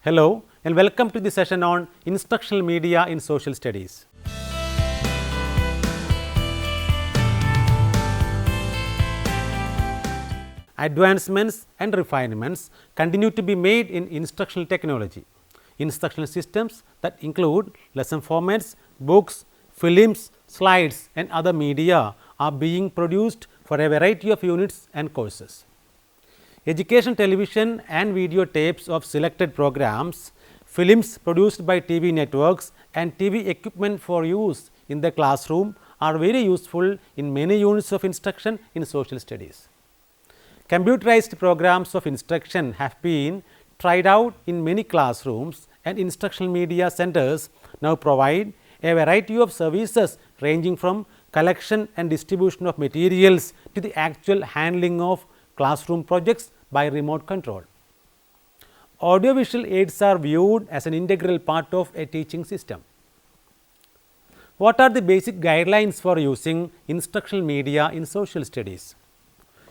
Hello and welcome to the session on instructional media in social studies. Advancements and refinements continue to be made in instructional technology. Instructional systems that include lesson formats, books, films, slides and other media are being produced for a variety of units and courses. Education television and video tapes of selected programs, films produced by TV networks and TV equipment for use in the classroom are very useful in many units of instruction in social studies. Computerized programs of instruction have been tried out in many classrooms, and instructional media centers now provide a variety of services ranging from collection and distribution of materials to the actual handling of classroom projects by remote control. Audiovisual aids are viewed as an integral part of a teaching system. What are the basic guidelines for using instructional media in social studies?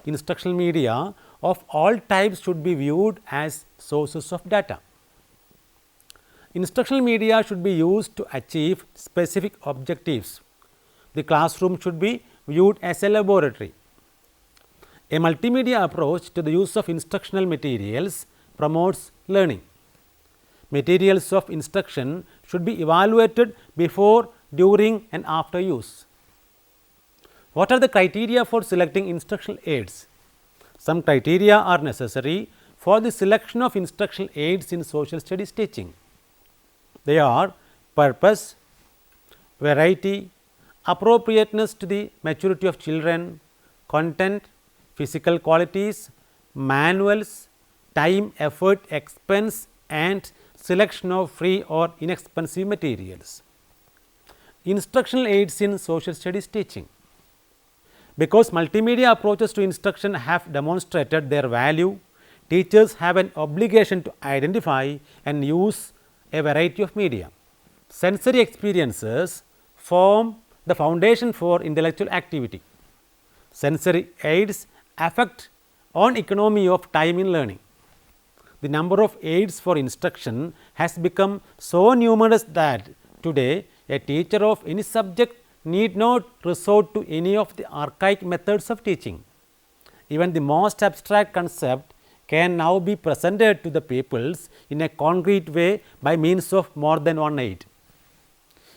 Instructional media of all types should be viewed as sources of data. Instructional media should be used to achieve specific objectives. The classroom should be viewed as a laboratory. A multimedia approach to the use of instructional materials promotes learning. Materials of instruction should be evaluated before, during and after use. What are the criteria for selecting instructional aids? Some criteria are necessary for the selection of instructional aids in social studies teaching. They are purpose, variety, appropriateness to the maturity of children, content, physical qualities, manuals, time, effort, expense and selection of free or inexpensive materials. Instructional aids in social studies teaching. Because multimedia approaches to instruction have demonstrated their value, teachers have an obligation to identify and use a variety of media. Sensory experiences form the foundation for intellectual activity. Sensory aids affect on economy of time in learning. The number of aids for instruction has become so numerous that today a teacher of any subject need not resort to any of the archaic methods of teaching. Even the most abstract concept can now be presented to the pupils in a concrete way by means of more than one aid.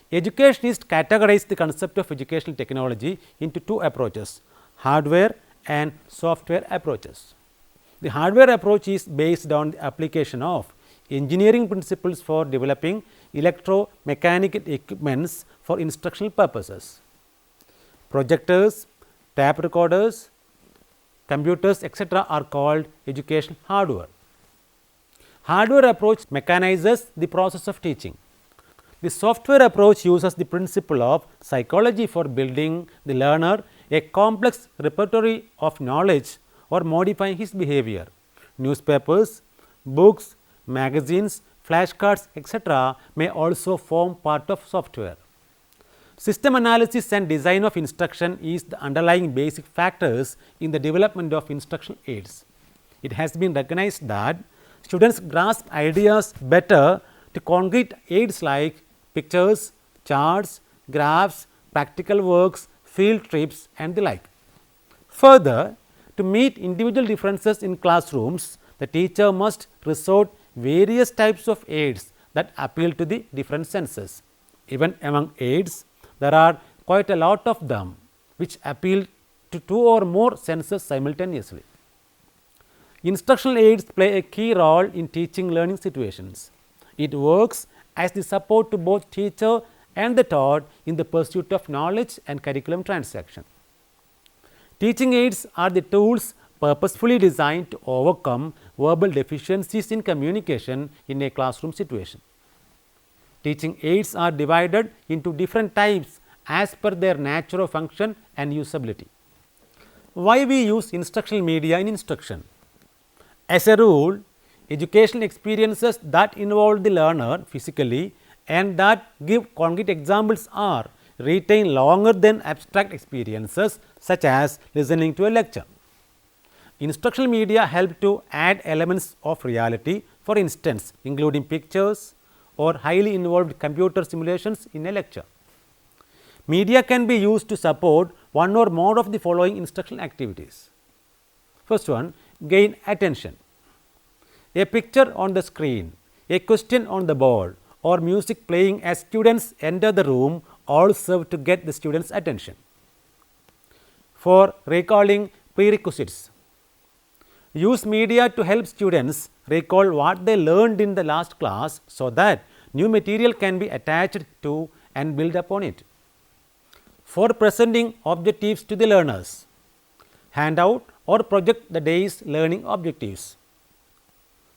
Educationists categorize the concept of educational technology into two approaches: hardware and software approaches. The hardware approach is based on the application of engineering principles for developing electromechanical equipments for instructional purposes. Projectors, tape recorders, computers etc. are called educational hardware. Hardware approach mechanizes the process of teaching. The software approach uses the principle of psychology for building the learner a complex repertoire of knowledge or modifying his behavior. Newspapers, books, magazines, flashcards etc. may also form part of software. System analysis and design of instruction is the underlying basic factors in the development of instructional aids. It has been recognized that students grasp ideas better to concrete aids like pictures, charts, graphs, practical works, field trips and the like. Further, to meet individual differences in classrooms, the teacher must resort various types of aids that appeal to the different senses. Even among aids, there are quite a lot of them which appeal to two or more senses simultaneously. Instructional aids play a key role in teaching learning situations. It works as the support to both teacher and the taught in the pursuit of knowledge and curriculum transaction. Teaching aids are the tools purposefully designed to overcome verbal deficiencies in communication in a classroom situation. Teaching aids are divided into different types as per their nature of function and usability. Why we use instructional media in instruction? As a rule, educational experiences that involve the learner physically and that give concrete examples are retained longer than abstract experiences such as listening to a lecture. Instructional media help to add elements of reality for instance including pictures or highly involved computer simulations in a lecture. Media can be used to support one or more of the following instructional activities. First one, gain attention. A picture on the screen, a question on the board or music playing as students enter the room all serve to get the students' attention. For recalling prerequisites, use media to help students recall what they learned in the last class so that new material can be attached to and build upon it. For presenting objectives to the learners, hand out or project the day's learning objectives.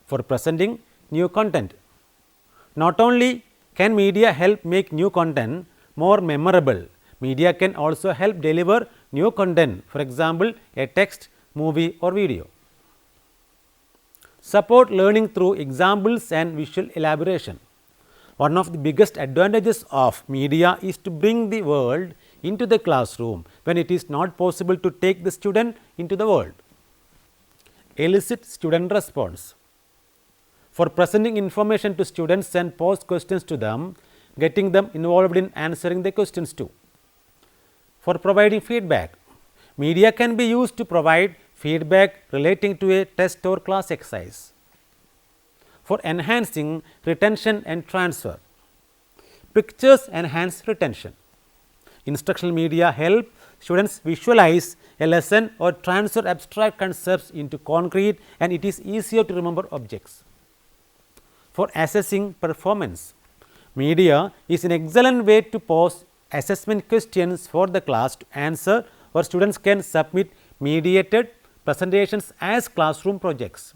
For presenting new content, not only can media help make new content more memorable, media can also help deliver new content, for example, a text, movie or video. Support learning through examples and visual elaboration. One of the biggest advantages of media is to bring the world into the classroom when it is not possible to take the student into the world. Elicit student response. For presenting information to students and pose questions to them, getting them involved in answering the questions too. For providing feedback, media can be used to provide feedback relating to a test or class exercise. For enhancing retention and transfer, pictures enhance retention. Instructional media help students visualize a lesson or transfer abstract concepts into concrete and it is easier to remember objects. For assessing performance, media is an excellent way to pose assessment questions for the class to answer or students can submit mediated presentations as classroom projects.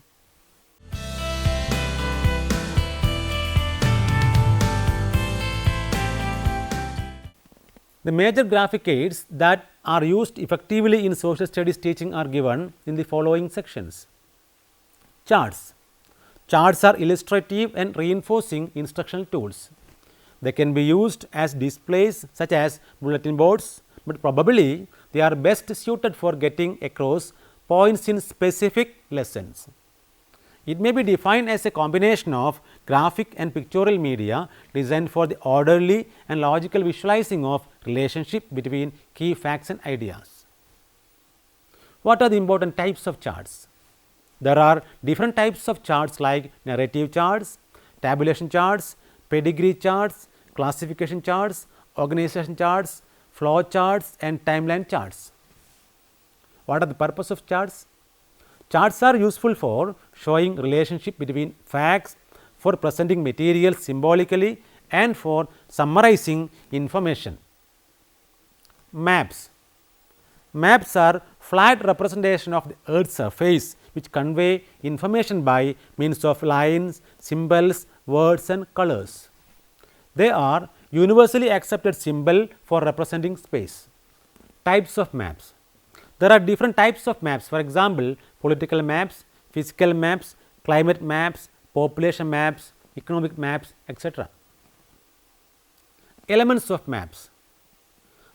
The major graphic aids that are used effectively in social studies teaching are given in the following sections. Charts. Charts are illustrative and reinforcing instructional tools. They can be used as displays such as bulletin boards, but probably they are best suited for getting across points in specific lessons. It may be defined as a combination of graphic and pictorial media designed for the orderly and logical visualizing of relationship between key facts and ideas. What are the important types of charts? There are different types of charts like narrative charts, tabulation charts, pedigree charts, classification charts, organization charts, flow charts and timeline charts. What are the purpose of charts? Charts are useful for showing relationship between facts, for presenting material symbolically and for summarizing information. Maps. Maps are flat representation of the earth's surface which convey information by means of lines, symbols, words and colors. They are universally accepted symbol for representing space. Types of maps. There are different types of maps, for example, political maps, physical maps, climate maps, population maps, economic maps, etc. Elements of maps.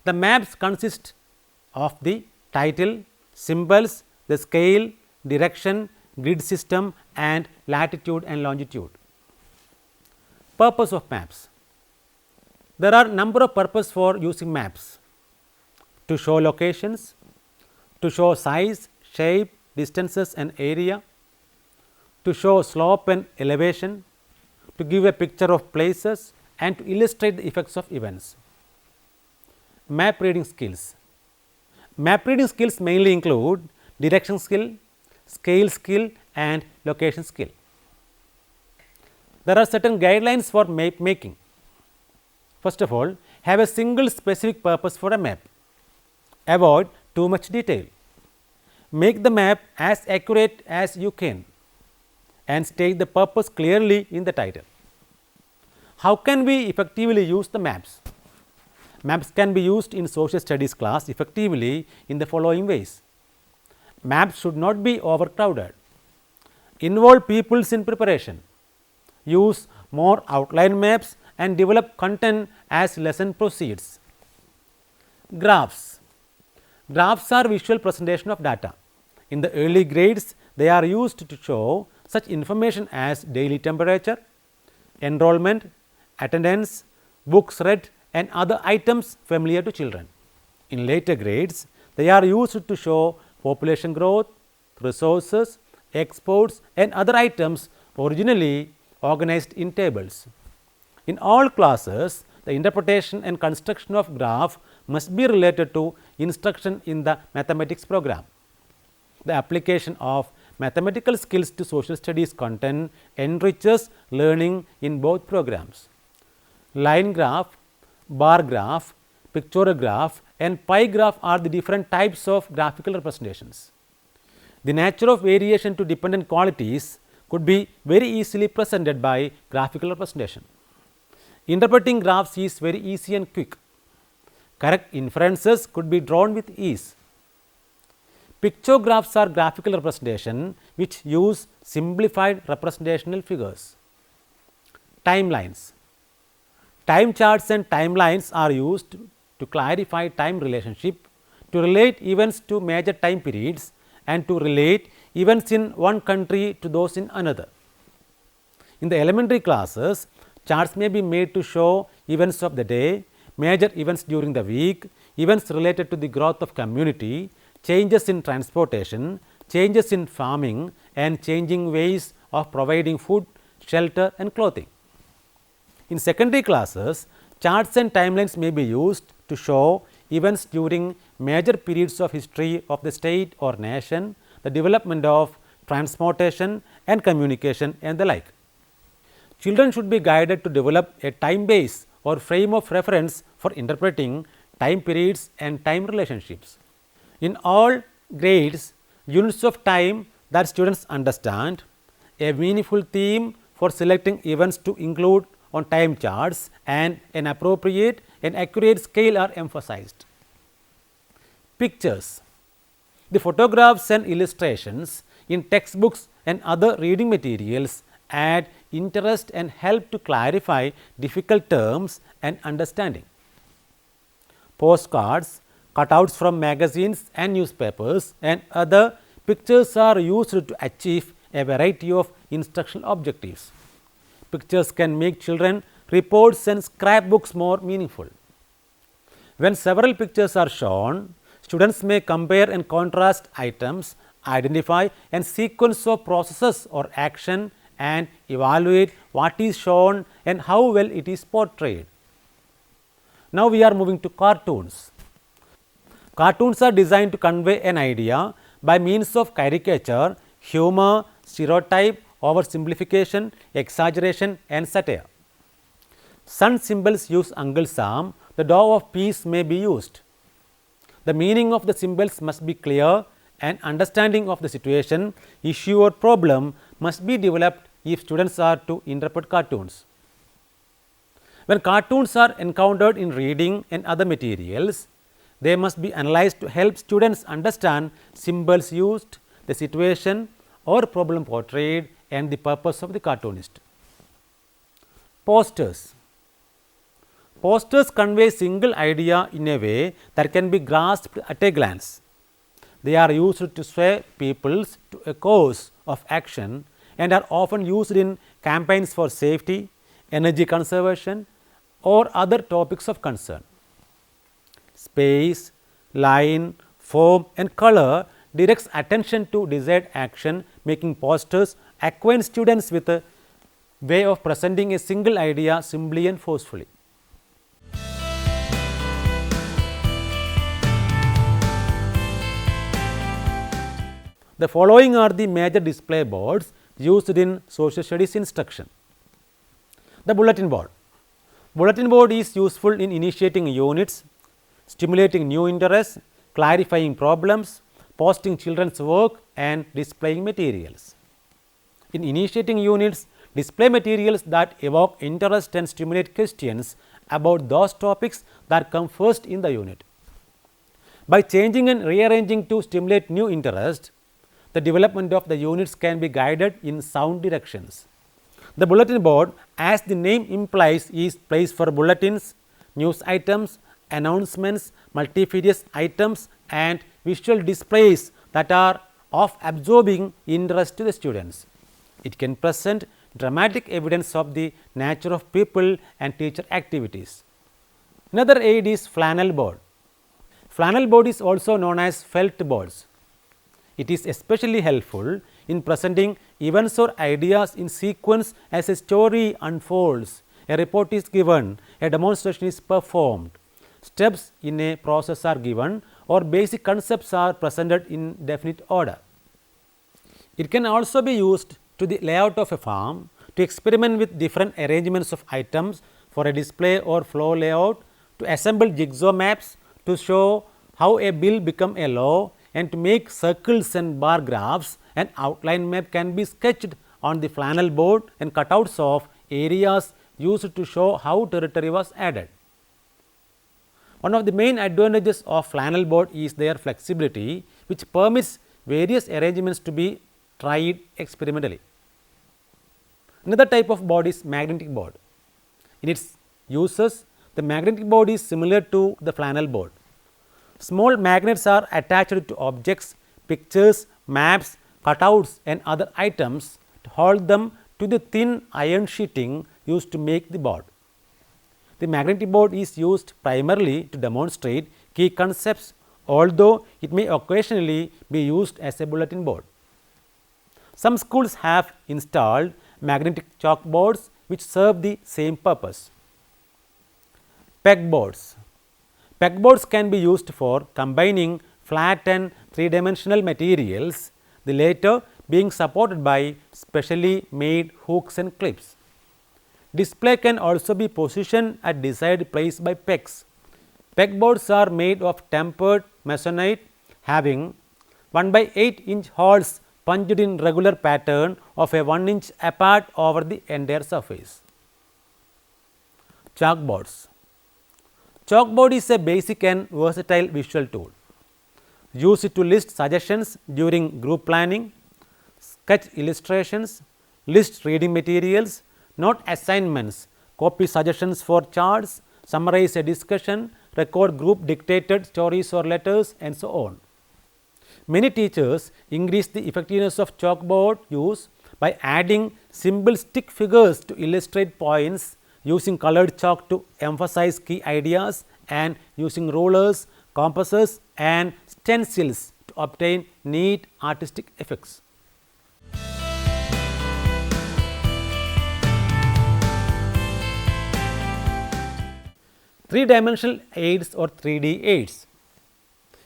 The maps consist of the title, symbols, the scale, direction, grid system and latitude and longitude. Purpose of maps. There are number of purposes for using maps: to show locations, to show size, shape, distances and area, to show slope and elevation, to give a picture of places and to illustrate the effects of events. Map reading skills. Map reading skills mainly include direction skill, scale skill and location skill. There are certain guidelines for map making. First of all, have a single specific purpose for a map. Avoid too much detail. Make the map as accurate as you can and state the purpose clearly in the title. How can we effectively use the maps? Maps can be used in social studies class effectively in the following ways. Maps should not be overcrowded. Involve pupils in preparation. Use more outline maps and develop content as lesson proceeds. Graphs. Graphs are visual presentation of data. In the early grades, they are used to show such information as daily temperature, enrollment, attendance, books read and other items familiar to children. In later grades, they are used to show population growth, resources, exports and other items originally organized in tables. In all classes, the interpretation and construction of graph must be related to instruction in the mathematics program. The application of mathematical skills to social studies content enriches learning in both programs. Line graph, bar graph, pictograph and pie graph are the different types of graphical representations. The nature of variation to dependent qualities could be very easily presented by graphical representation. Interpreting graphs is very easy and quick. Correct inferences could be drawn with ease. Pictographs are graphical representation which use simplified representational figures. Timelines. Time charts and timelines are used to clarify time relationship, to relate events to major time periods and to relate events in one country to those in another. In the elementary classes, charts may be made to show events of the day, major events during the week, events related to the growth of community, changes in transportation, changes in farming and changing ways of providing food, shelter and clothing. In secondary classes, charts and timelines may be used to show events during major periods of history of the state or nation, the development of transportation and communication and the like. Children should be guided to develop a time base or frame of reference for interpreting time periods and time relationships. In all grades, units of time that students understand, a meaningful theme for selecting events to include on time charts and an appropriate and accurate scale are emphasized. Pictures. The photographs and illustrations in textbooks and other reading materials add interest and help to clarify difficult terms and understanding. Postcards, cutouts from magazines and newspapers and other pictures are used to achieve a variety of instructional objectives. Pictures can make children reports and scrapbooks more meaningful. When several pictures are shown, students may compare and contrast items, identify and sequence of processes or action and evaluate what is shown and how well it is portrayed. Now, we are moving to cartoons. Cartoons are designed to convey an idea by means of caricature, humor, stereotype, oversimplification, exaggeration and satire. Sun symbols use Uncle Sam, the dove of peace may be used. The meaning of the symbols must be clear and understanding of the situation, issue or problem must be developed if students are to interpret cartoons. When cartoons are encountered in reading and other materials, they must be analyzed to help students understand symbols used, the situation or problem portrayed and the purpose of the cartoonist. Posters. Posters convey single idea in a way that can be grasped at a glance. They are used to sway peoples to a course of action and are often used in campaigns for safety, energy conservation or other topics of concern. Space, line, form and color directs attention to desired action, making posters acquaint students with a way of presenting a single idea simply and forcefully. The following are the major display boards used in social studies instruction. The bulletin board. Bulletin board is useful in initiating units, stimulating new interests, clarifying problems, posting children's work and displaying materials. In initiating units, display materials that evoke interest and stimulate questions about those topics that come first in the unit. By changing and rearranging to stimulate new interest, the development of the units can be guided in sound directions. The bulletin board, as the name implies, is place for bulletins, news items, announcements, multifarious items and visual displays that are of absorbing interest to the students. It can present dramatic evidence of the nature of people and teacher activities. Another aid is flannel board. Flannel board is also known as felt boards. It is especially helpful in presenting events or ideas in sequence as a story unfolds, a report is given, a demonstration is performed, steps in a process are given, or basic concepts are presented in definite order. It can also be used to the layout of a farm, to experiment with different arrangements of items for a display or floor layout, to assemble jigsaw maps, to show how a bill become a law, and to make circles and bar graphs. An outline map can be sketched on the flannel board and cutouts of areas used to show how territory was added. One of the main advantages of flannel board is their flexibility, which permits various arrangements to be tried experimentally. Another type of board is magnetic board. In its uses, the magnetic board is similar to the flannel board. Small magnets are attached to objects, pictures, maps, cutouts and other items to hold them to the thin iron sheeting used to make the board. The magnetic board is used primarily to demonstrate key concepts, although it may occasionally be used as a bulletin board. Some schools have installed magnetic chalkboards which serve the same purpose. Pegboards. Pegboards can be used for combining flat and three-dimensional materials, the latter being supported by specially made hooks and clips. Display can also be positioned at desired place by pegs. Pegboards are made of tempered masonite having 1/8-inch holes punched in regular pattern of a 1 inch apart over the entire surface. Chalkboards. Chalkboard is a basic and versatile visual tool. Use it to list suggestions during group planning, sketch illustrations, list reading materials, note assignments, copy suggestions for charts, summarize a discussion, record group dictated stories or letters and so on. Many teachers increase the effectiveness of chalkboard use by adding simple stick figures to illustrate points, using colored chalk to emphasize key ideas and using rulers, compasses and stencils to obtain neat artistic effects. Three-dimensional aids or 3D aids.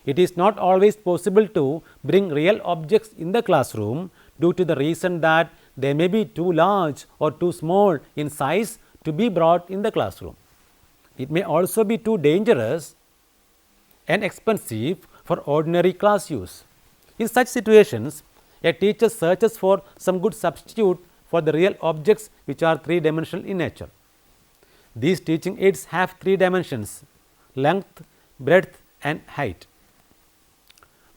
It is not always possible to bring real objects in the classroom due to the reason that they may be too large or too small in size to be brought in the classroom. It may also be too dangerous and expensive for ordinary class use. In such situations, a teacher searches for some good substitute for the real objects which are three-dimensional in nature. These teaching aids have 3 dimensions: length, breadth and height.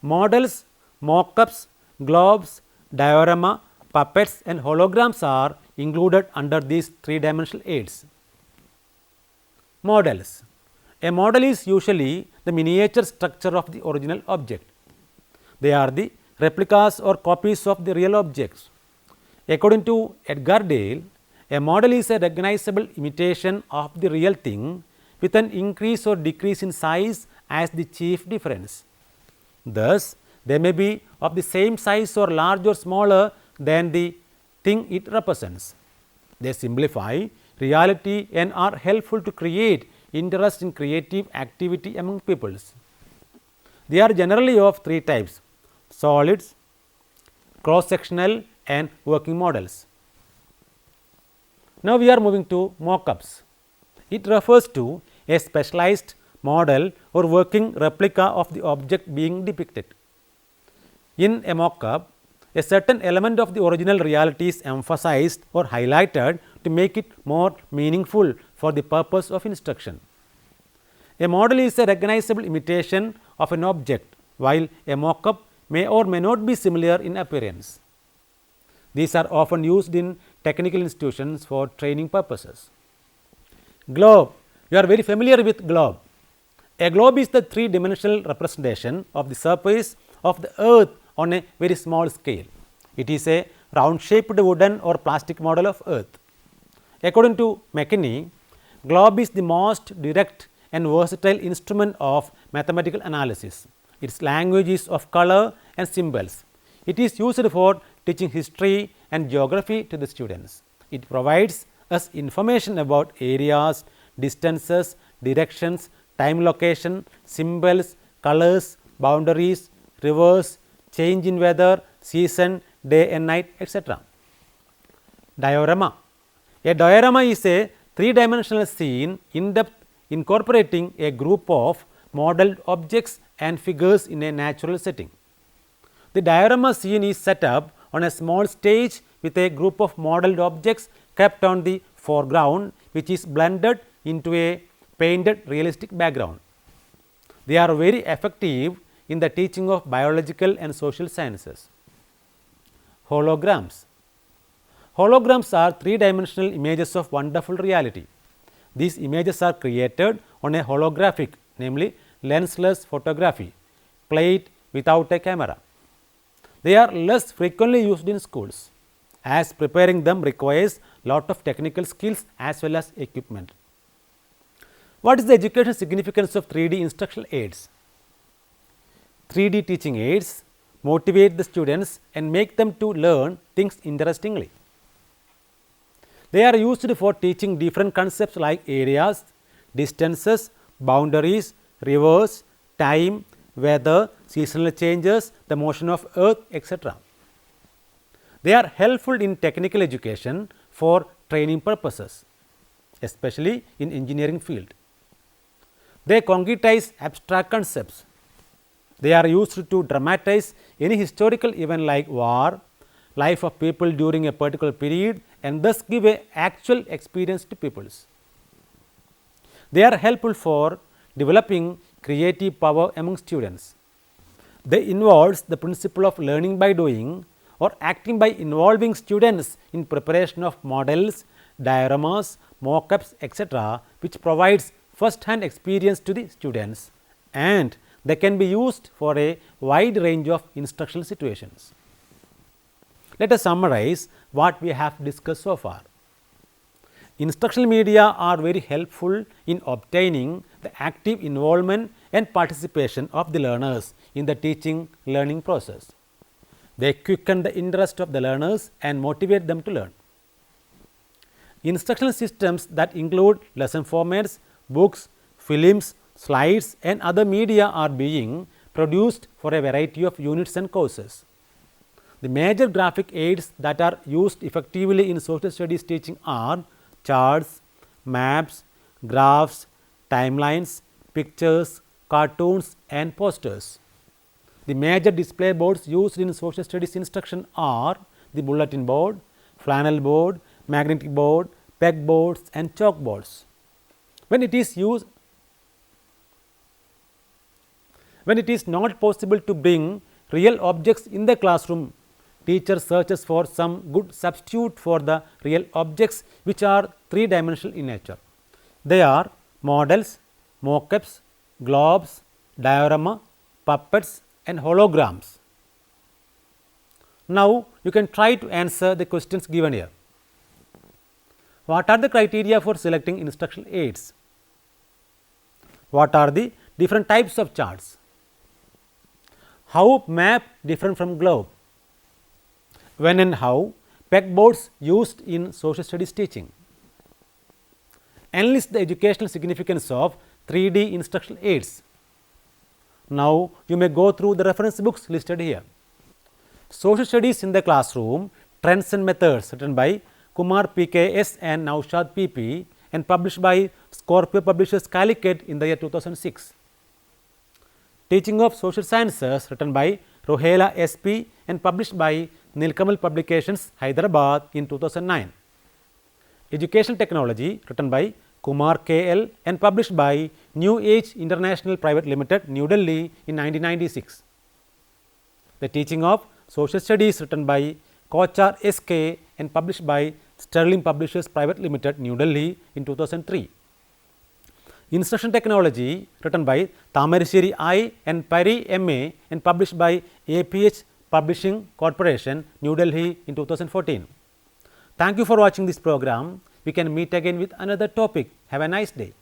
Models, mock-ups, globes, diorama, puppets and holograms are included under these 3-dimensional aids. Models. A model is usually the miniature structure of the original object. They are the replicas or copies of the real objects. According to Edgar Dale, a model is a recognizable imitation of the real thing with an increase or decrease in size as the chief difference. Thus, they may be of the same size or larger or smaller than the thing it represents. They simplify reality and are helpful to create interest in creative activity among pupils. They are generally of 3 types: solids, cross-sectional and working models. Now, we are moving to mock-ups. It refers to a specialized model or working replica of the object being depicted. In a mock-up, a certain element of the original reality is emphasized or highlighted to make it more meaningful for the purpose of instruction. A model is a recognizable imitation of an object, while a mock-up may or may not be similar in appearance. These are often used in technical institutions for training purposes. Globe. You are very familiar with globe. A globe is the 3-dimensional representation of the surface of the earth on a very small scale. It is a round-shaped wooden or plastic model of Earth. According to McKinney, globe is the most direct and versatile instrument of mathematical analysis. Its language is of color and symbols. It is used for teaching history and geography to the students. It provides us information about areas, distances, directions, time location, symbols, colors, boundaries, rivers, change in weather, season, day and night, etc. Diorama. A diorama is a three-dimensional scene in depth incorporating a group of modeled objects and figures in a natural setting. The diorama scene is set up on a small stage with a group of modeled objects kept on the foreground, which is blended into a painted realistic background. They are very effective in the teaching of biological and social sciences. Holograms. Holograms are three-dimensional images of wonderful reality. These images are created on a holographic, namely lensless photography plate without a camera. They are less frequently used in schools, as preparing them requires lot of technical skills as well as equipment. What is the educational significance of 3D instructional aids? 3D teaching aids motivate the students and make them to learn things interestingly. They are used for teaching different concepts like areas, distances, boundaries, rivers, time, weather, seasonal changes, the motion of earth, etc. They are helpful in technical education for training purposes, especially in engineering field. They concretize abstract concepts. They are used to dramatize any historical event like war, life of people during a particular period, and thus give a actual experience to peoples. They are helpful for developing creative power among students. They involves the principle of learning by doing or acting by involving students in preparation of models, dioramas, mock-ups, etc., which provides first-hand experience to the students, and they can be used for a wide range of instructional situations. Let us summarize what we have discussed so far. Instructional media are very helpful in obtaining the active involvement and participation of the learners in the teaching learning process. They quicken the interest of the learners and motivate them to learn. Instructional systems that include lesson formats, books, films, slides and other media are being produced for a variety of units and courses. The major graphic aids that are used effectively in social studies teaching are charts, maps, graphs, timelines, pictures, cartoons and posters. The major display boards used in social studies instruction are the bulletin board, flannel board, magnetic board, pegboards and chalkboards. When it is not possible to bring real objects in the classroom, teacher searches for some good substitute for the real objects which are three-dimensional in nature. They are models, mock-ups, globes, diorama, puppets and holograms. Now, you can try to answer the questions given here. What are the criteria for selecting instructional aids? What are the different types of charts? How map different from globe? When and how pegboards used in social studies teaching? Enlist the educational significance of 3D instructional aids. Now, you may go through the reference books listed here. Social Studies in the Classroom, Trends and Methods, written by Kumar PKS and Naushad PP and published by Scorpio Publishers Calicut in the year 2006. Teaching of Social Sciences, written by Rohela SP and published by Nilkamal Publications, Hyderabad in 2009. Educational Technology, written by Kumar KL and published by New Age International Private Limited, New Delhi in 1996. The Teaching of Social Studies, written by Kochar SK and published by Sterling Publishers Private Limited, New Delhi in 2003. Instruction Technology, written by Tamarisheri I and Pari MA and published by APH Publishing Corporation, New Delhi in 2014. Thank you for watching this program. We can meet again with another topic. Have a nice day.